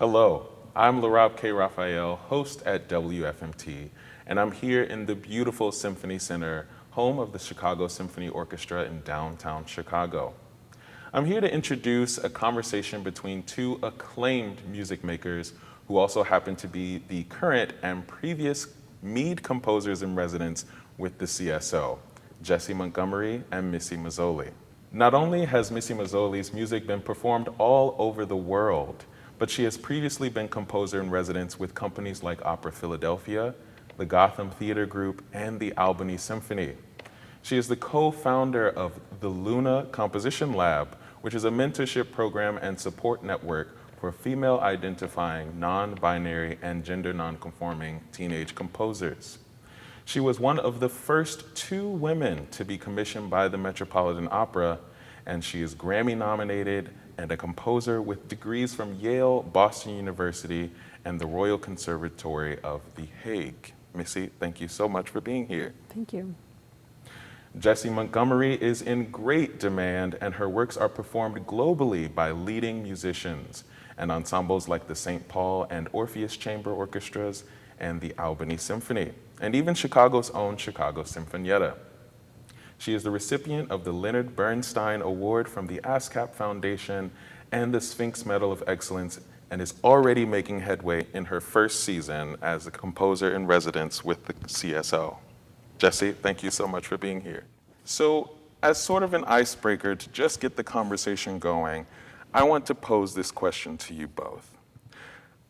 Hello, I'm LaRob K. Rafael, host at WFMT, and I'm here in the beautiful Symphony Center, home of the Chicago Symphony Orchestra in downtown Chicago. I'm here to introduce a conversation between two acclaimed music makers who also happen to be the current and previous Mead Composers-in-Residence with the CSO, Jessie Montgomery and Missy Mazzoli. Not only has Missy Mazzoli's music been performed all over the world, but she has previously been composer-in-residence with companies like Opera Philadelphia, the Gotham Theater Group, and the Albany Symphony. She is the co-founder of the Luna Composition Lab, which is a mentorship program and support network for female-identifying, non-binary, and gender non-conforming teenage composers. She was one of the first 2 women to be commissioned by the Metropolitan Opera, and she is Grammy-nominated and a composer with degrees from Yale, Boston University, and the Royal Conservatory of The Hague. Missy, thank you so much for being here. Thank you. Jessie Montgomery is in great demand, and her works are performed globally by leading musicians and ensembles like the St. Paul and Orpheus Chamber Orchestras and the Albany Symphony, and even Chicago's own Chicago Sinfonietta. She is the recipient of the Leonard Bernstein Award from the ASCAP Foundation and the Sphinx Medal of Excellence, and is already making headway in her first season as a composer-in-residence with the CSO. Jessie, thank you so much for being here. So, as sort of an icebreaker to just get the conversation going, I want to pose this question to you both.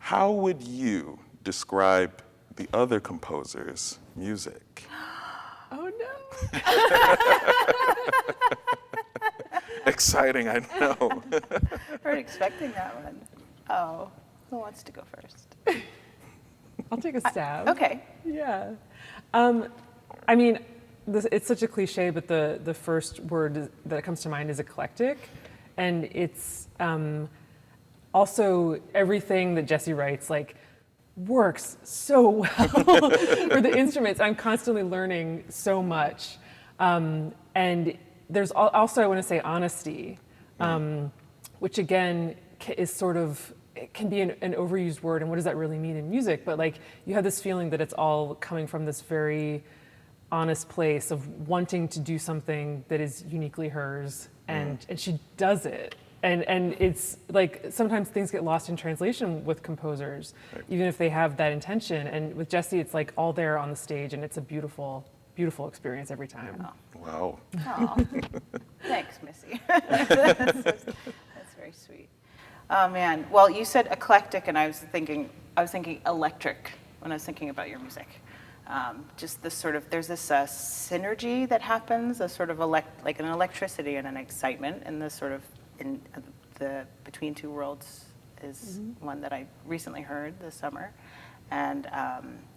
How would you describe the other composer's music? Oh no. Exciting, I know. Weren't expecting that one. Oh, who wants to go first? I'll take a stab. Okay. Yeah. I mean, it's such a cliche, but the first word that comes to mind is eclectic. And it's also everything that Jessie writes, like, works so well for the instruments. I'm constantly learning so much. And there's also, I want to say, honesty, which again is sort of, it can be an overused word, and what does that really mean in music? But like, you have this feeling that it's all coming from this very honest place of wanting to do something that is uniquely hers, and she does it. And it's like, sometimes things get lost in translation with composers, even if they have that intention. And with Jessie, it's like all there on the stage, and it's a beautiful, beautiful experience every time. Oh. Wow. Oh. Thanks, Missy. That's very sweet. Oh man. Well, you said eclectic, and I was thinking electric when I was thinking about your music. Just this sort of, there's this synergy that happens, a sort of like an electricity and an excitement, and this sort of in the Between Two Worlds is one that I recently heard this summer, and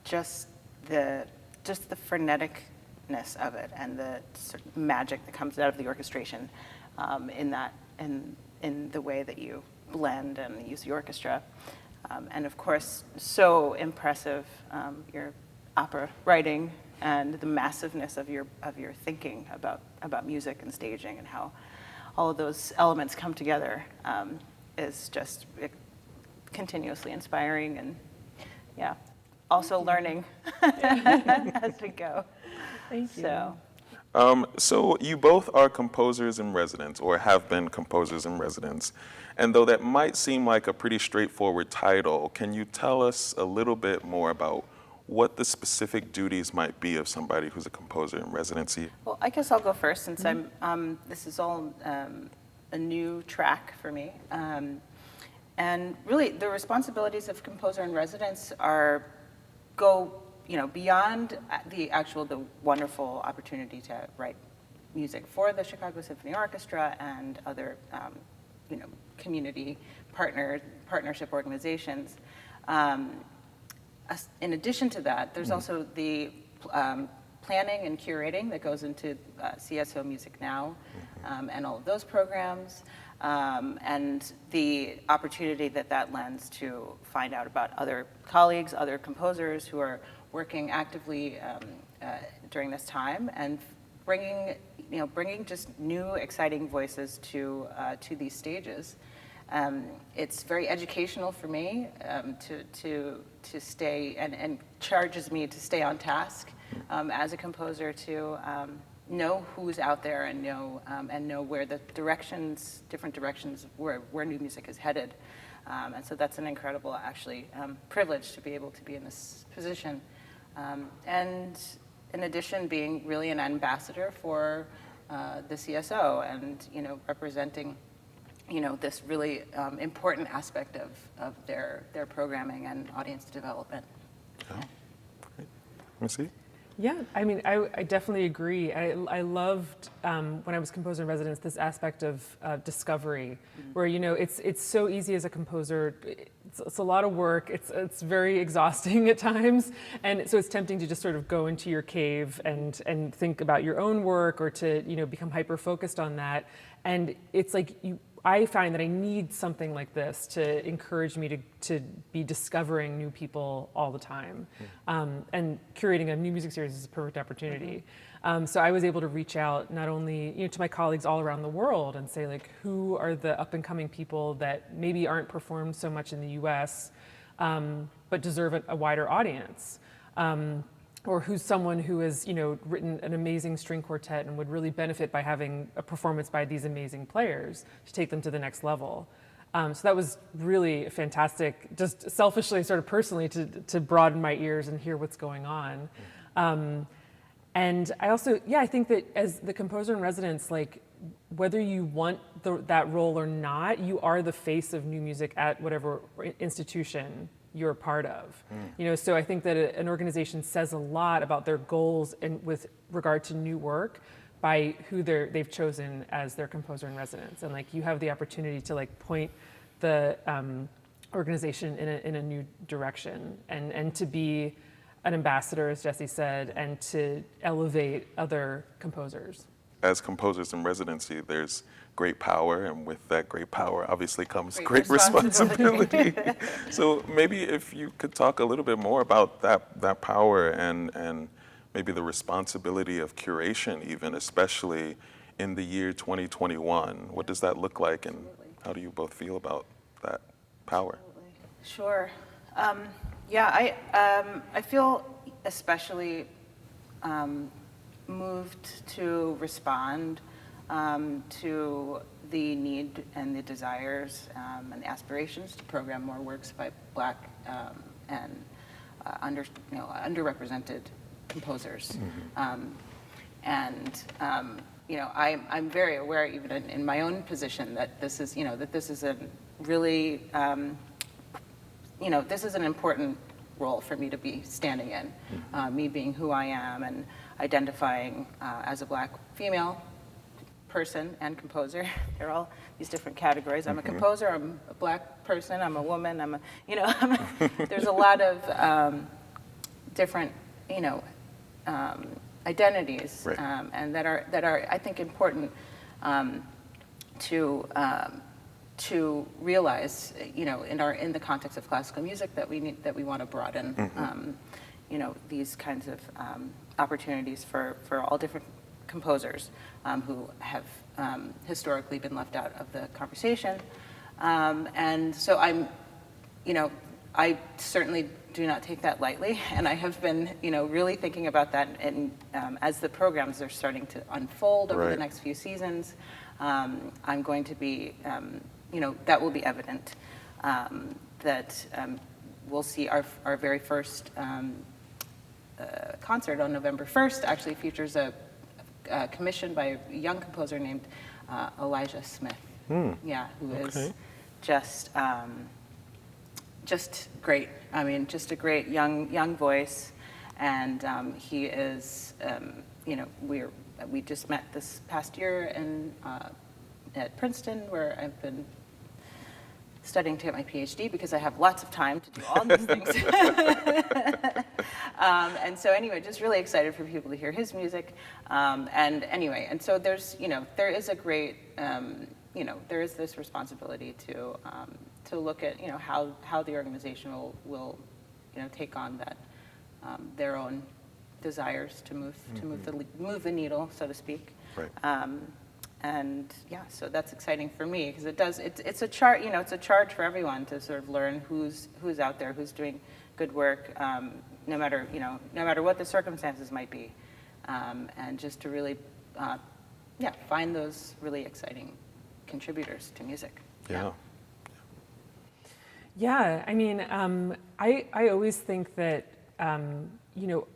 just the freneticness of it, and the sort of magic that comes out of the orchestration in the way that you blend and use the orchestra, and of course, so impressive your opera writing and the massiveness of your thinking about music and staging, and how all of those elements come together is just continuously inspiring, and yeah, also learning as we go. Thank you. So you both are composers in residence, or have been composers in residence. And though that might seem like a pretty straightforward title, can you tell us a little bit more about what the specific duties might be of somebody who's a composer in residency? Well, I guess I'll go first, since this is all a new track for me. And really, the responsibilities of composer in residence go beyond the wonderful opportunity to write music for the Chicago Symphony Orchestra and other community partnership organizations. In addition to that, there's also the planning and curating that goes into CSO Music Now, and all of those programs, and the opportunity that lends to find out about other colleagues, other composers who are working actively during this time, and bringing just new, exciting voices to these stages. It's very educational for me to stay and charges me to stay on task as a composer to know who's out there and know where the different directions where new music is headed. And so that's an incredible, actually, privilege to be able to be in this position. And in addition, being really an ambassador for the CSO and, representing, this really important aspect of their programming and audience development. Oh, great. Missy? Yeah, I mean, I definitely agree. I loved, when I was composer in residence, this aspect of discovery, where, it's so easy as a composer. It's a lot of work. It's very exhausting at times. And so it's tempting to just sort of go into your cave and think about your own work, or to, become hyper-focused on that. And it's like I find that I need something like this to encourage me to be discovering new people all the time. And curating a new music series is a perfect opportunity. So I was able to reach out not only to my colleagues all around the world and say, like, who are the up and coming people that maybe aren't performed so much in the US, but deserve a wider audience. Or who's someone who has, written an amazing string quartet and would really benefit by having a performance by these amazing players to take them to the next level. So that was really fantastic, just selfishly, sort of personally, to broaden my ears and hear what's going on. And I also, I think that as the composer in residence, like, whether you want that role or not, you are the face of new music at whatever institution you're a part of. So I think that an organization says a lot about their goals and with regard to new work by who they've chosen as their composer in residence. And like, you have the opportunity to like point the organization in a new direction and to be an ambassador, as Jessie said, and to elevate other composers. As composers in residency, there's great power, and with that great power obviously comes great responsibility. So maybe if you could talk a little bit more about that power and maybe the responsibility of curation, even especially in the year 2021. What does that look like, and how do you both feel about that power? Sure. I feel especially moved to respond to the need and the desires and aspirations to program more works by Black and underrepresented composers. I'm very aware, even in my own position, that this is a really this is an important role for me to be standing in. Me being who I am and identifying as a Black female person and composer. They're all these different categories. I'm a composer, I'm a Black person, I'm a woman, there's a lot of different, identities, right. And that are I think important to realize, in the context of classical music, that we want to broaden, these kinds of opportunities for all different composers who have historically been left out of the conversation. And so I certainly do not take that lightly, and I have been, really thinking about that. And as the programs are starting to unfold over the next few seasons, I'm going to be, that will be evident. That we'll see our very first concert on November 1st actually features a commission by a young composer named Elijah Smith. Who is just great. I mean, just a great young voice, and he is. We just met this past year at Princeton, where I've been studying to get my PhD because I have lots of time to do all these things. And so anyway, just really excited for people to hear his music. And so there's, there is a great, there is this responsibility to look at, how the organization will take on that, their own desires to move the needle, so to speak. Right. and yeah, so that's exciting for me because it's a charge, it's a charge for everyone to sort of learn who's out there, who's doing good work, no matter what the circumstances might be, and just to really, find those really exciting contributors to music. Yeah. Yeah, I mean, I always think that,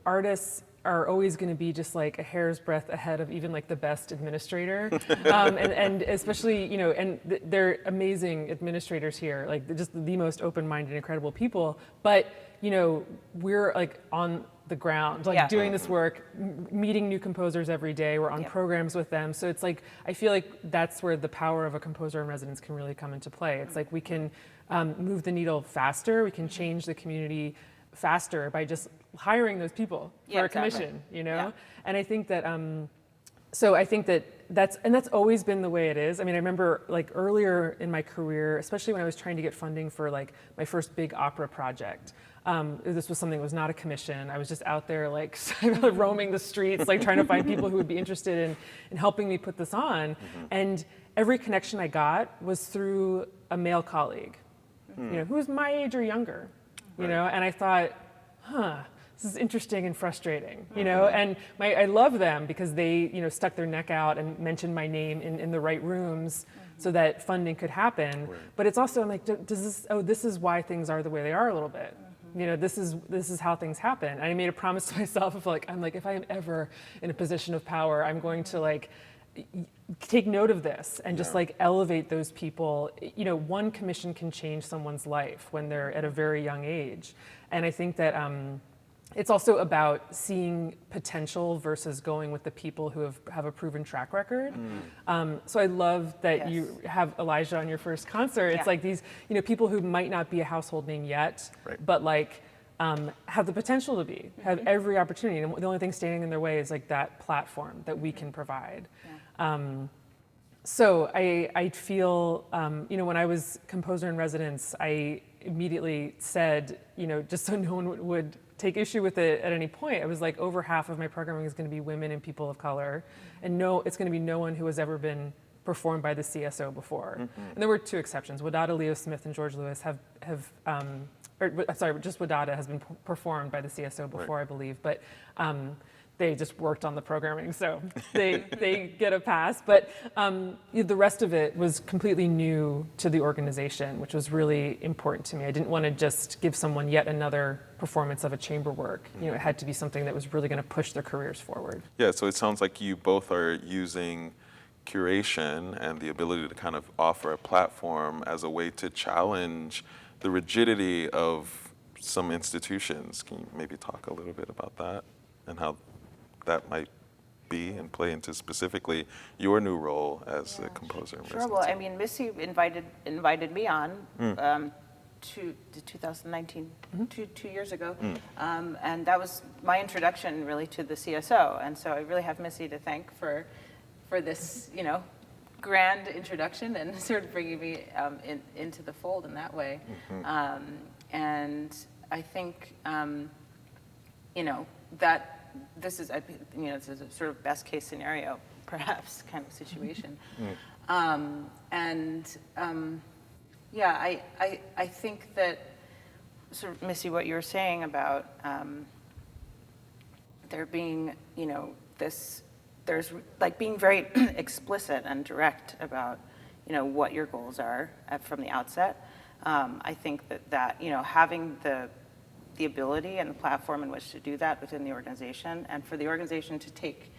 artists are always going to be just like a hair's breadth ahead of even like the best administrator. And especially, they're amazing administrators here, like just the most open-minded, incredible people. But, we're like on the ground, like doing this work, meeting new composers every day. We're on programs with them. So it's like, I feel like that's where the power of a composer in residence can really come into play. It's like we can move the needle faster. We can change the community faster by just hiring those people for a commission, Yeah. And I think that, so I think that that's always been the way it is. I mean, I remember like earlier in my career, especially when I was trying to get funding for like my first big opera project. This was something that was not a commission. I was just out there like roaming the streets, like trying to find people who would be interested in helping me put this on. And every connection I got was through a male colleague, who was my age or younger, and I thought, this is interesting and frustrating, and I love them because they, stuck their neck out and mentioned my name in the right rooms so that funding could happen. Right. But it's also, I'm like, this is why things are the way they are a little bit. This is how things happen. And I made a promise to myself of like, if I am ever in a position of power, I'm going to like take note of this and just like elevate those people. One commission can change someone's life when they're at a very young age. And I think that it's also about seeing potential versus going with the people who have a proven track record. So I love that you have Elijah on your first concert. It's like these, people who might not be a household name yet, but like have the potential to be, have every opportunity. And the only thing standing in their way is like that platform that we can provide. So I feel, when I was composer in residence, I immediately said, just so no one would take issue with it at any point, I was like, over half of my programming is going to be women and people of color, and it's going to be no one who has ever been performed by the CSO before. And there were two exceptions. Wadada Leo Smith and George Lewis just Wadada has been performed by the CSO before, I believe, but they just worked on the programming, so they get a pass. But the rest of it was completely new to the organization, which was really important to me. I didn't want to just give someone yet another performance of a chamber work. It had to be something that was really going to push their careers forward. Yeah, so it sounds like you both are using curation and the ability to kind of offer a platform as a way to challenge the rigidity of some institutions. Can you maybe talk a little bit about that and how that might be and play into specifically your new role as a composer in residence? Sure. Well, I mean, Missy invited me on to 2019, 2 years ago, and that was my introduction really to the CSO. And so I really have Missy to thank for this, grand introduction and sort of bringing me into the fold in that way. And I think, that this is, this is a sort of best case scenario, perhaps, kind of situation. I think that sort of, Missy, what you were saying about there being, there's like being very explicit and direct about, what your goals are from the outset. I think that having the ability and the platform in which to do that within the organization, and for the organization to take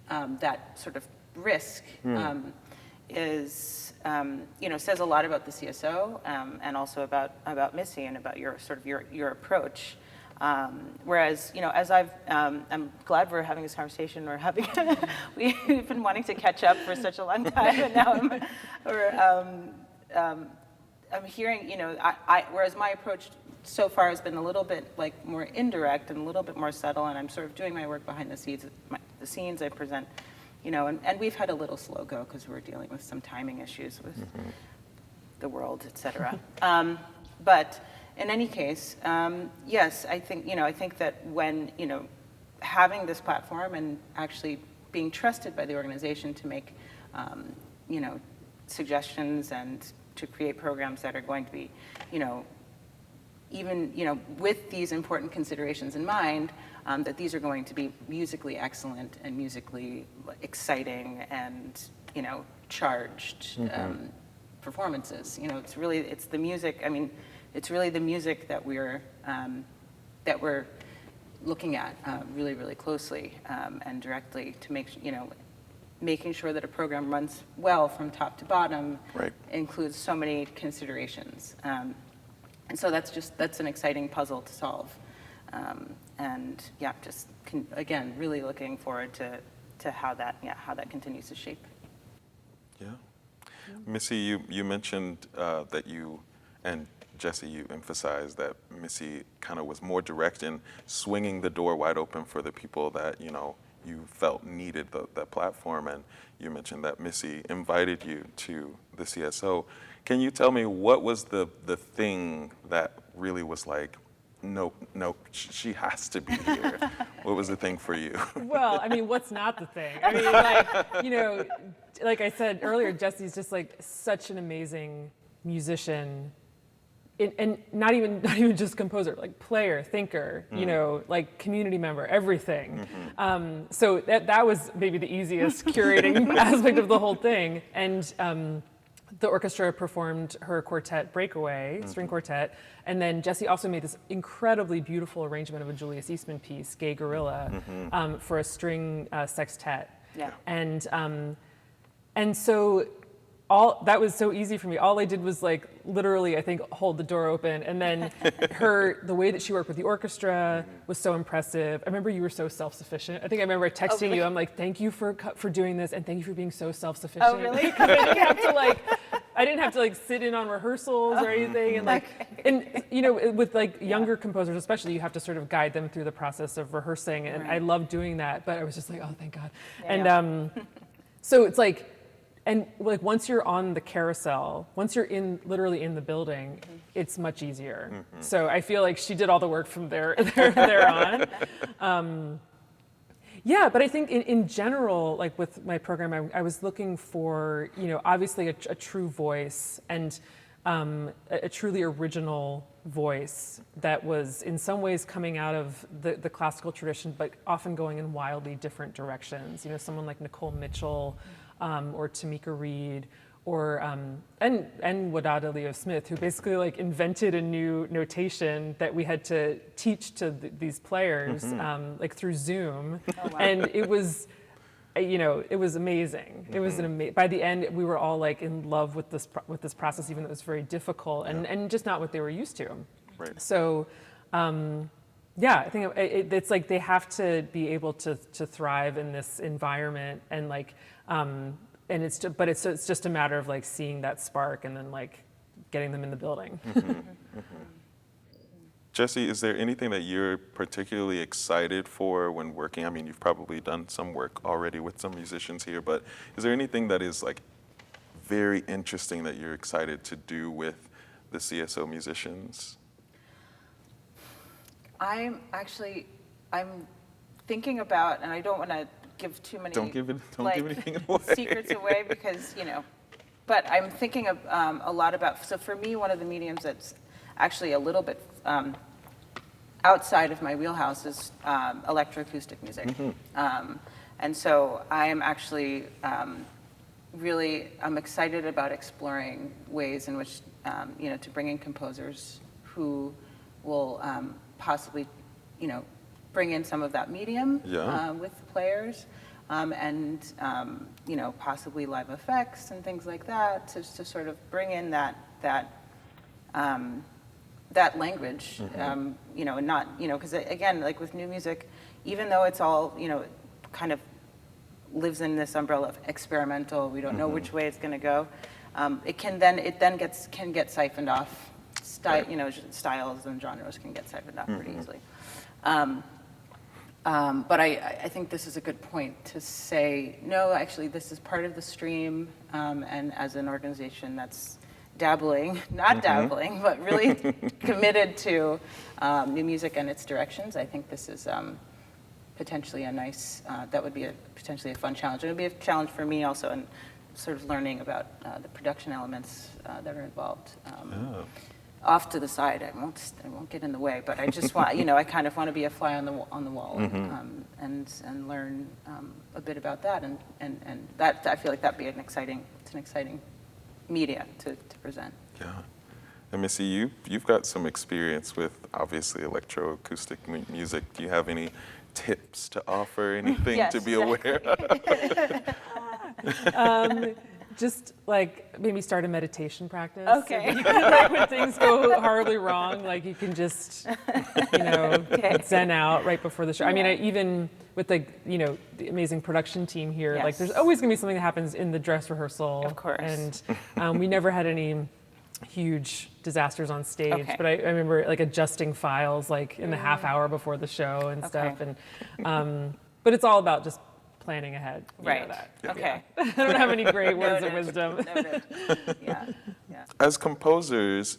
that sort of risk is, says a lot about the CSO and also about Missy and about your sort of your approach. Whereas, as I'm glad we're having this conversation. We've been wanting to catch up for such a long time, and now I'm hearing, whereas my approach so far has been a little bit like more indirect and a little bit more subtle, and I'm sort of doing my work behind the scenes. I present, and we've had a little slow go because we're dealing with some timing issues with the world, et cetera. But in any case, yes, I think that when, having this platform and actually being trusted by the organization to make you know, suggestions and to create programs that are going to be, you know, even, you know, with these important considerations in mind, that these are going to be musically excellent and musically exciting and, you know, charged performances. You know, it's the music. I mean, it's really the music that we're looking at really, really closely and directly to make, you know, making sure that a program runs well from top to bottom includes so many considerations. And so that's an exciting puzzle to solve. And yeah, again, really looking forward to how that continues to shape. Yeah. Missy, you mentioned that you, and Jessie, you emphasized that Missy kind of was more direct in swinging the door wide open for the people that, you know, you felt needed that platform. And you mentioned that Missy invited you to the CSO. Can you tell me what was the thing that really was like, nope, she has to be here? What was the thing for you? Well, I mean, what's not the thing? I mean, like, you know, like I said earlier, Jessie's just like such an amazing musician, and not even just composer, like player, thinker, you know, like community member, everything. So that was maybe the easiest curating aspect of the whole thing. And the orchestra performed her quartet, Breakaway, string quartet, and then Jessie also made this incredibly beautiful arrangement of a Julius Eastman piece, Gay Gorilla, for a string sextet. Yeah. And so that was so easy for me. All I did was like literally, I think, hold the door open, and then the way that she worked with the orchestra was so impressive. I remember you were so self-sufficient. I think I remember texting you. I'm like, thank you for doing this, and thank you for being so self-sufficient. Oh, really? I didn't have to like sit in on rehearsals or anything, and and you know, with like younger composers especially, you have to sort of guide them through the process of rehearsing, and I love doing that. But I was just like, oh, thank God. Yeah, so it's like. And like once you're on the carousel, once you're literally in the building, it's much easier. So I feel like she did all the work from there on. Yeah, but I think in general, like with my program, I was looking for, you know, obviously a true voice and a truly original voice that was in some ways coming out of the classical tradition, but often going in wildly different directions. You know, someone like Nicole Mitchell, or Tamika Reed, or and Wadada Leo Smith, who basically like invented a new notation that we had to teach to these players, like through Zoom, and it was, you know, it was amazing. It was by the end, we were all like in love with this process, even though it was very difficult and just not what they were used to. Right. So. Yeah, I think it's like they have to be able to thrive in this environment, and like, and it's just a matter of like seeing that spark and then like getting them in the building. Jessie, is there anything that you're particularly excited for when working? I mean, you've probably done some work already with some musicians here, but is there anything that is like very interesting that you're excited to do with the CSO musicians? I'm thinking about, and I don't want to give too many don't give anything away. Secrets away, because, you know, but I'm thinking of a lot about, so for me, one of the mediums that's actually a little bit outside of my wheelhouse is electroacoustic music. And so I am actually I'm excited about exploring ways in which, you know, to bring in composers who will possibly, you know, bring in some of that medium with players, and you know, possibly live effects and things like that to sort of bring in that language, you know, and not, you know, because again, like with new music, even though it's all, you know, kind of lives in this umbrella of experimental, we don't know which way it's going to go. It then get siphoned off. You know, styles and genres can get siphoned off pretty easily. But I think this is a good point to say, no, actually, this is part of the stream, and as an organization that's not dabbling, but really committed to new music and its directions, I think this is potentially a nice, that would be potentially a fun challenge. It would be a challenge for me also, and sort of learning about the production elements that are involved. Oh. Off to the side, I won't get in the way, but I just want, I kind of want to be a fly on the wall, and learn a bit about that, and that I feel like that'd be an exciting media to present. Yeah. And Missy, you've got some experience with obviously electroacoustic music. Do you have any tips to offer? Anything Yes. to be aware of? Just like maybe start a meditation practice. Okay. So you can, like, when things go horribly wrong, like you can just, zen out right before the show. I mean, even with the amazing production team here, like Yes. there's always gonna be something that happens in the dress rehearsal. Of course. And we never had any huge disasters on stage, Okay. but I remember like adjusting files like in the half hour before the show and stuff. And but it's all about just planning ahead. You know Right. that. Okay. I don't have any great words of Noted. wisdom. Noted. Yeah. As composers,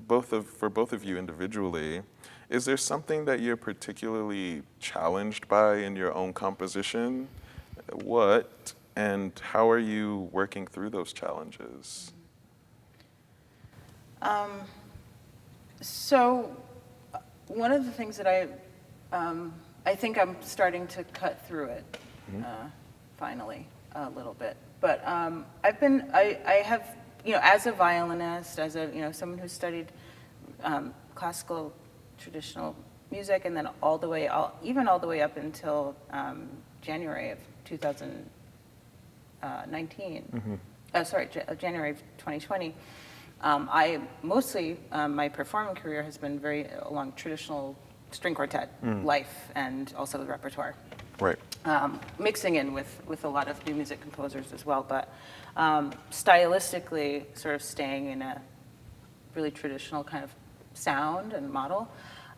for both of you individually, is there something that you're particularly challenged by in your own composition? What and how are you working through those challenges? So one of the things that I think I'm starting to cut through it, finally, a little bit. But I have, as a violinist, as a, someone who studied classical traditional music, and then all the way up until January of 2019. January of 2020. I mostly, my performing career has been very along traditional string quartet life, and also the repertoire. Right. Mixing in with a lot of new music composers as well, but stylistically sort of staying in a really traditional kind of sound and model.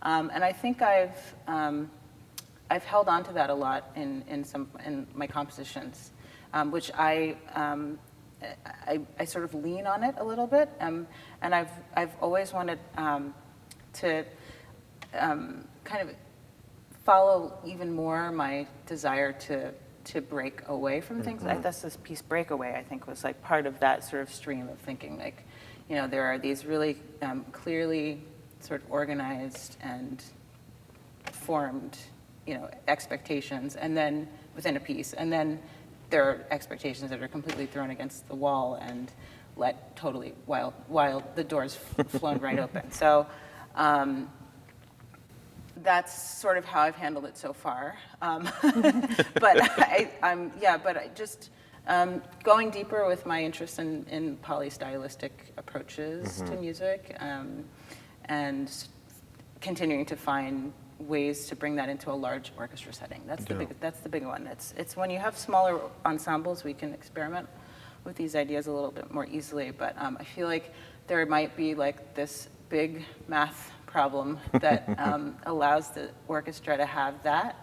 And I think I've held on to that a lot in my compositions, which I sort of lean on it a little bit, and I've always wanted to kind of follow even more my desire to break away from things. That's this piece Breakaway, I think, was like part of that sort of stream of thinking. Like, there are these really clearly sort of organized and formed, expectations, and then within a piece, and then there are expectations that are completely thrown against the wall and let totally while the door's flown right open. So that's sort of how I've handled it so far. But I just going deeper with my interest in polystylistic approaches to music, and continuing to find ways to bring that into a large orchestra setting. That's the big one. It's when you have smaller ensembles, we can experiment with these ideas a little bit more easily. But I feel like there might be like this big math problem that allows the orchestra to have that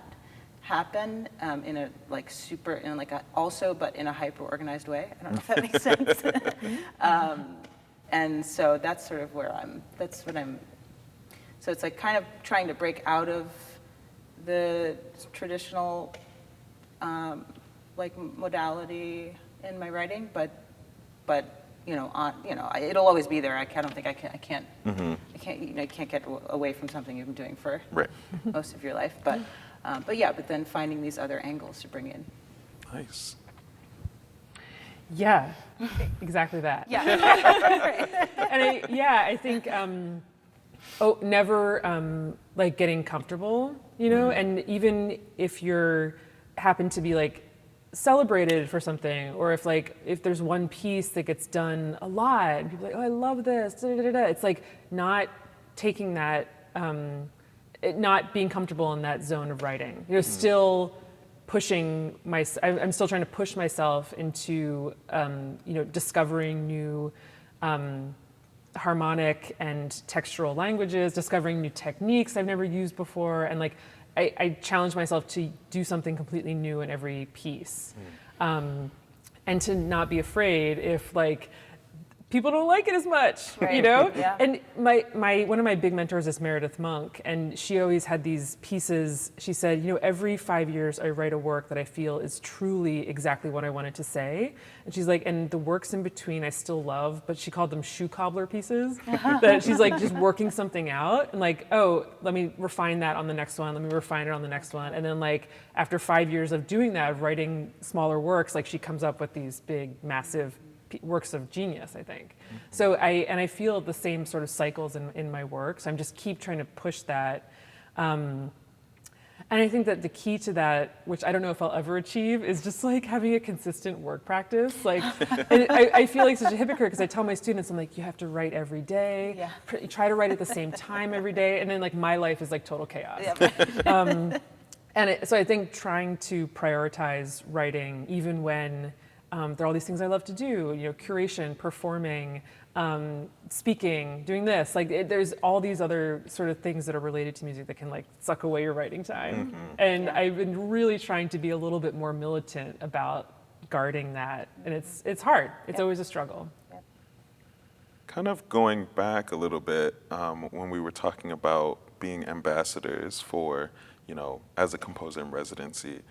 happen in a but in a hyper organized way. I don't know if that makes sense. And so that's sort of where so it's like kind of trying to break out of the traditional modality in my writing, but it'll always be there. I don't think I can't get away from something you've been doing for most of your life. But then finding these other angles to bring in. Nice. Yeah, exactly that. Yeah. And I think never like getting comfortable, and even if you're happen to be like celebrated for something, or if there's one piece that gets done a lot, and people are like, oh, I love this, da, da, da, da. It's like not taking that, not being comfortable in that zone of writing. Still pushing I'm still trying to push myself into, discovering new harmonic and textural languages, discovering new techniques I've never used before, and I challenge myself to do something completely new in every piece, and to not be afraid if people don't like it as much, Right. you know? Yeah. And one of my big mentors is Meredith Monk, and she always had these pieces. She said, you know, every 5 years I write a work that I feel is truly exactly what I wanted to say. And she's like, and the works in between I still love, but she called them shoe cobbler pieces. That she's like just working something out and like, oh, let me refine that on the next one. Let me refine it on the next one. And then like after 5 years of doing that, of writing smaller works, like she comes up with these big, massive works of genius, I think. So I feel the same sort of cycles in my work. So I'm just keep trying to push that. And I think that the key to that, which I don't know if I'll ever achieve, is just like having a consistent work practice. Like, and I feel like such a hypocrite because I tell my students, I'm like, you have to write every day. Yeah. Try to write at the same time every day. And then like my life is like total chaos. Yeah. So I think trying to prioritize writing, even when there are all these things I love to do, you know, curation, performing, speaking, doing this. Like there's all these other sort of things that are related to music that can like suck away your writing time. And I've been really trying to be a little bit more militant about guarding that. And it's hard. It's always a struggle. Kind of going back a little bit, when we were talking about being ambassadors for, you know, as a composer in residency,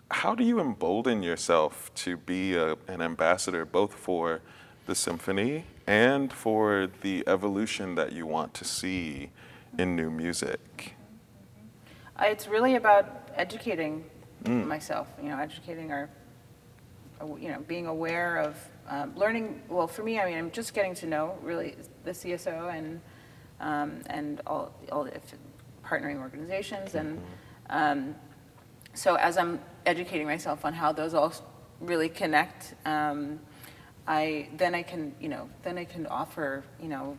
how do you embolden yourself to be an ambassador both for the symphony and for the evolution that you want to see in new music? It's really about educating myself, you know, educating you know, being aware of learning. Well, for me, I mean, I'm just getting to know really the CSO and all the partnering organizations. And so as I'm educating myself on how those all really connect, I can offer, you know,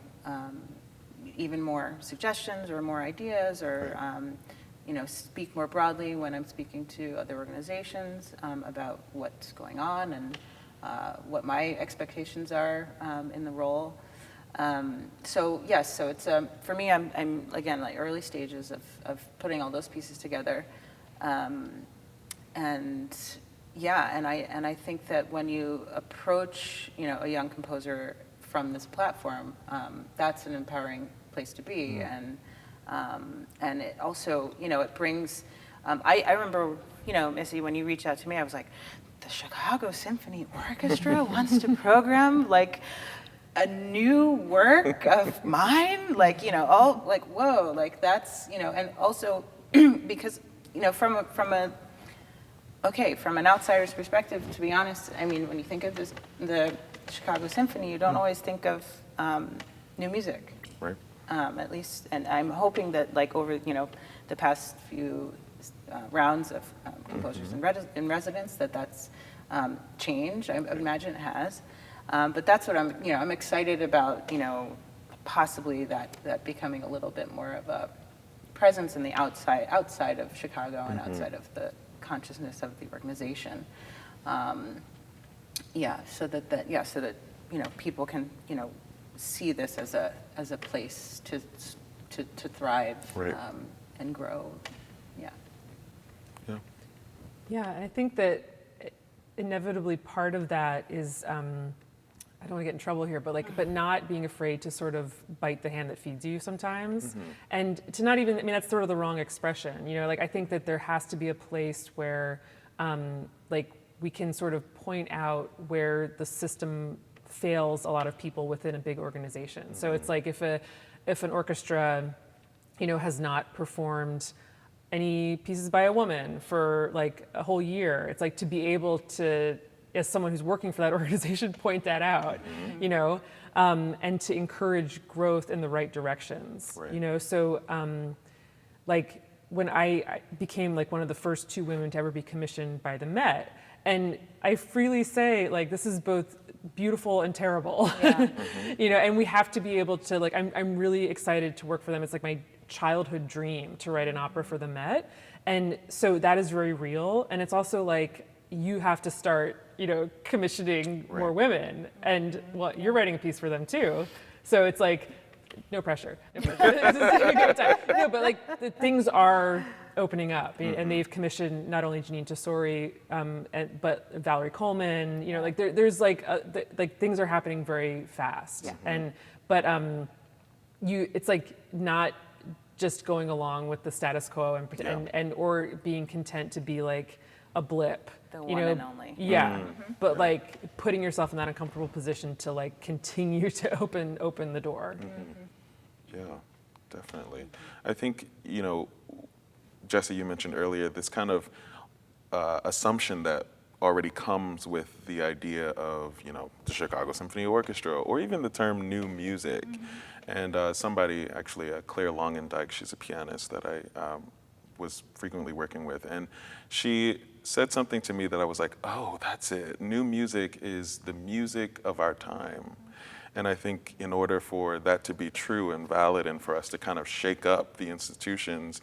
even more suggestions or more ideas, or you know, speak more broadly when I'm speaking to other organizations about what's going on and what my expectations are in the role. So yes, so it's for me, I'm again like early stages of putting all those pieces together. And yeah, and I think that when you approach, you know, a young composer from this platform, that's an empowering place to be. And it also, you know, it brings, I remember, you know, Missy, when you reached out to me, I was like, the Chicago Symphony Orchestra wants to program like a new work of mine, like, you know, all like, whoa, like that's, you know, and also because, you know, from an outsider's perspective, to be honest, I mean, when you think of this, the Chicago Symphony, you don't always think of new music. Right. At least, and I'm hoping that like over, you know, the past few rounds of composers in residence, that's changed. I imagine it has. But that's what I'm excited about, you know, possibly that becoming a little bit more of a presence in the outside of Chicago and outside of the consciousness of the organization. So that you know, people can, you know, see this as a place to thrive, right. And grow. Yeah, and I think that inevitably part of that is, I don't want to get in trouble here, but not being afraid to sort of bite the hand that feeds you sometimes, and to not even, I mean, that's sort of the wrong expression, you know, like I think that there has to be a place where, like we can sort of point out where the system fails a lot of people within a big organization. So it's like if an orchestra, you know, has not performed any pieces by a woman for like a whole year, it's like to be able to, as someone who's working for that organization, point that out, you know, and to encourage growth in the right directions, right. you know. So like when I became like one of the first 2 women to ever be commissioned by the Met, and I freely say like this is both beautiful and terrible, you know, and we have to be able to like, I'm really excited to work for them. It's like my childhood dream to write an opera for the Met. And so that is very real. And it's also like, you have to start, you know, commissioning more women. And well, you're writing a piece for them too. So it's like, no pressure. No pressure. It's a good time. No, but like the things are opening up, and they've commissioned not only Janine Tesori, but Valerie Coleman. You know, like there's like things are happening very fast, but it's like not just going along with the status quo and or being content to be like a blip. The one and only. Yeah, but like putting yourself in that uncomfortable position to like continue to open the door. Yeah, definitely. I think, you know, Jessie, you mentioned earlier this kind of assumption that already comes with the idea of, you know, the Chicago Symphony Orchestra, or even the term new music. And somebody, actually, Claire Longendijk, she's a pianist that I was frequently working with, and she said something to me that I was like, oh, that's it. New music is the music of our time. And I think in order for that to be true and valid, and for us to kind of shake up the institutions,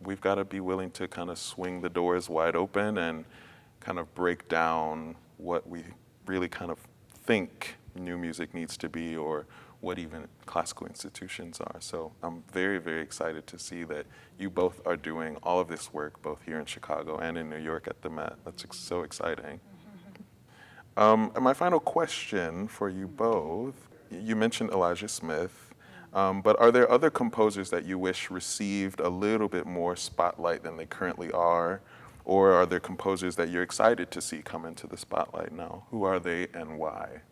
we've got to be willing to kind of swing the doors wide open and kind of break down what we really kind of think new music needs to be, or what even classical institutions are. So I'm very, very excited to see that you both are doing all of this work, both here in Chicago and in New York at the Met. That's so exciting. And my final question for you both, you mentioned Elijah Smith, but are there other composers that you wish received a little bit more spotlight than they currently are? Or are there composers that you're excited to see come into the spotlight now? Who are they and why?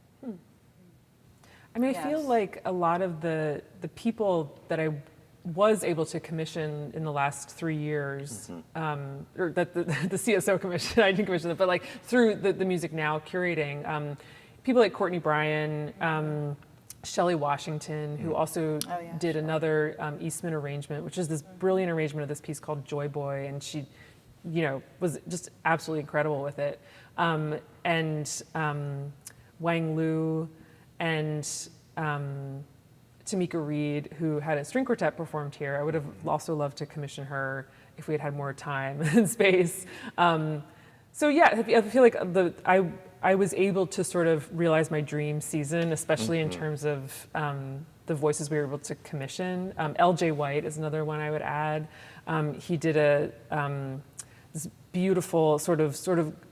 I mean, I feel like a lot of the people that I was able to commission in the last 3 years, or that the CSO commission, I didn't commission it, but like through the Music Now curating, people like Courtney Bryan, Shelley Washington, who also did another Eastman arrangement, which is this brilliant arrangement of this piece called Joy Boy, and she, you know, was just absolutely incredible with it. And Wang Lu, and Tamika Reed, who had a string quartet performed here. I would have also loved to commission her if we had had more time and space. So yeah, I feel like I was able to sort of realize my dream season, especially in terms of the voices we were able to commission. L.J. White is another one I would add. He did this beautiful sort of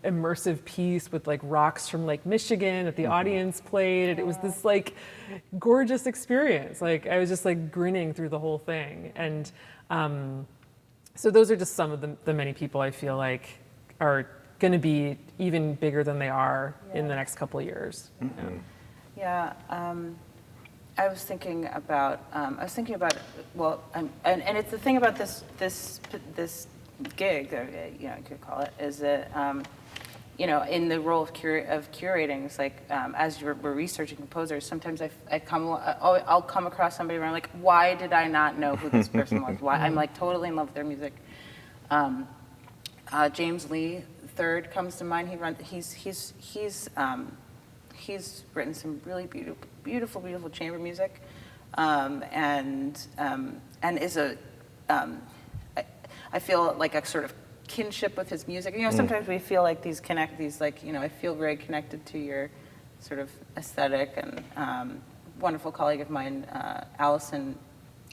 immersive piece with like rocks from Lake Michigan that the audience played, and it was this like gorgeous experience. Like I was just like grinning through the whole thing. And so those are just some of the many people I feel like are going to be even bigger than they are in the next couple of years. I was thinking about well, and it's the thing about this gig, you know, you could call it, is that you know, in the role of curating, it's like as we're researching composers, sometimes I'll come across somebody where I'm like, why did I not know who this person was? Why I'm like totally in love with their music. James Lee III comes to mind. He's written some really beautiful chamber music, and is a I feel like a sort of kinship with his music. You know, sometimes we feel like like, you know, I feel very connected to your sort of aesthetic. And wonderful colleague of mine, Allison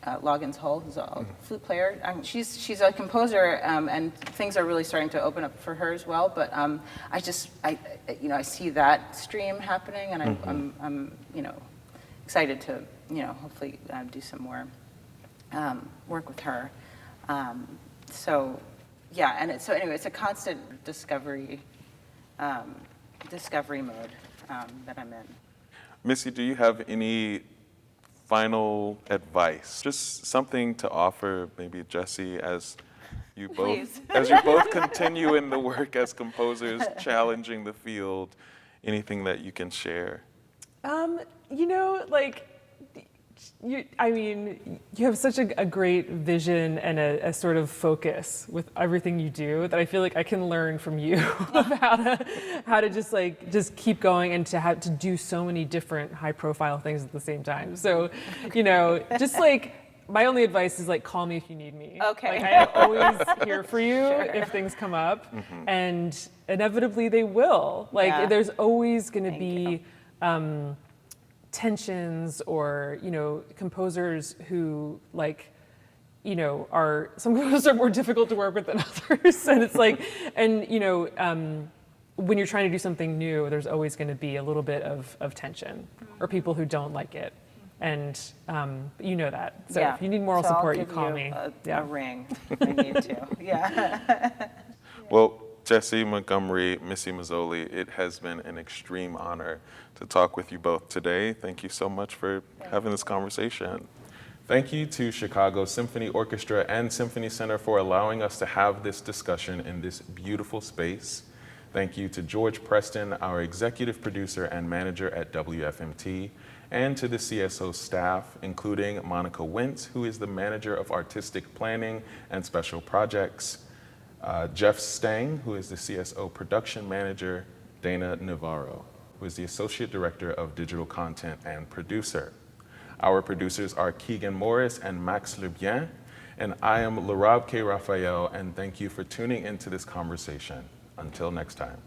Loggins Hull, who's a flute player. She's a composer, and things are really starting to open up for her as well. But I see that stream happening, and I'm you know, excited to, you know, hopefully do some more work with her. So, yeah, and so anyway, it's a constant discovery mode that I'm in. Missy, do you have any final advice? Just something to offer, maybe Jessie, as you both continue in the work as composers, challenging the field. Anything that you can share? You know, like, you have such a great vision and a sort of focus with everything you do that I feel like I can learn from you of how to just keep going and to have to do so many different high profile things at the same time. So, you know, just like my only advice is like, call me if you need me. Okay. Like, I'm always here for you if things come up, and inevitably they will. Like there's always going to be tensions, or, you know, composers who like some composers are more difficult to work with than others. And it's like, and when you're trying to do something new, there's always going to be a little bit of tension or people who don't like it. And you know that. So if you need moral support, you call me. A ring if I need to. Yeah. Well, Jessie Montgomery, Missy Mazzoli, it has been an extreme honor to talk with you both today. Thank you so much for having this conversation. Thank you to Chicago Symphony Orchestra and Symphony Center for allowing us to have this discussion in this beautiful space. Thank you to George Preston, our executive producer and manager at WFMT, and to the CSO staff, including Monica Wentz, who is the manager of artistic planning and special projects, Jeff Stang, who is the CSO production manager, Dana Navarro, who is the associate director of digital content and producer. Our producers are Keegan Morris and Max Lebien, and I am LaRob K. Rafael, and thank you for tuning into this conversation. Until next time.